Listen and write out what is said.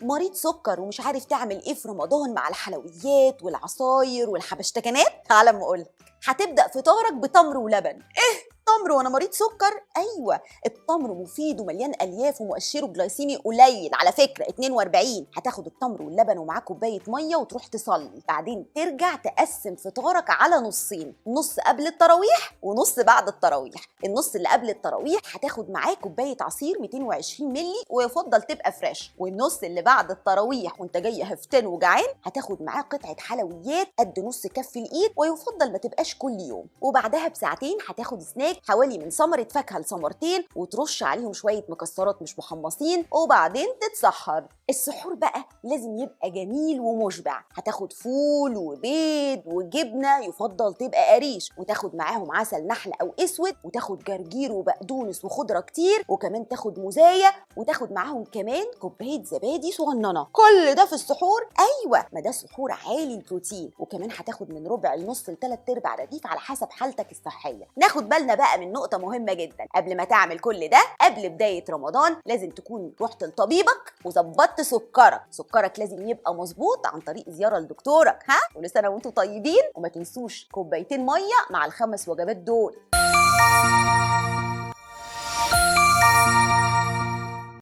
مريض سكر ومش عارف تعمل ايه في رمضان مع الحلويات والعصاير والحبشتكنات؟ تعالى اما اقولك. هتبدأ فطارك بتمر ولبن. تمر وانا مريض سكر؟ ايوه، التمر مفيد ومليان الياف ومؤشره جلايسيمي قليل على فكره 42. هتاخد التمر واللبن ومعاه كوبايه ميه وتروح تصلي، بعدين ترجع تقسم فطارك على نصين، نص قبل التراويح ونص بعد التراويح. النص اللي قبل التراويح هتاخد معاه كوبايه عصير 220 مللي ويفضل تبقى فريش، والنص اللي بعد التراويح وانت جاي هفتان وجعان هتاخد معاه قطعه حلويات قد نص كف الايد، ويفضل ما تبقاش كل يوم. وبعدها بساعتين هتاخد سناك حوالي من ثمرة فاكهة لثمرتين وترش عليهم شوية مكسرات مش محمصين، وبعدين تتسحر. السحور بقى لازم يبقى جميل ومشبع. هتاخد فول وبيض وجبنة، يفضل تبقى قريش، وتاخد معاهم عسل نحل أو أسود، وتاخد جرجير وبقدونس وخضرة كتير، وكمان تاخد موزاية، وتاخد معاهم كمان كوباية زبادي صغننة. كل ده في السحور؟ أيوة، ما ده سحور عالي البروتين. وكمان هتاخد من ربع لنص لتلات أرباع رغيف على حسب حالتك الصحية. ناخد بالنا بقى من نقطة مهمة جدا، قبل ما تعمل كل ده قبل بداية رمضان لازم تكون رحت لطبيبك وظبطت سكرك لازم يبقى مظبوط عن طريق زيارة لدكتورك. ها، كل سنة وانتم طيبين، وما تنسوش كوبايتين مية مع ال5 وجبات دول.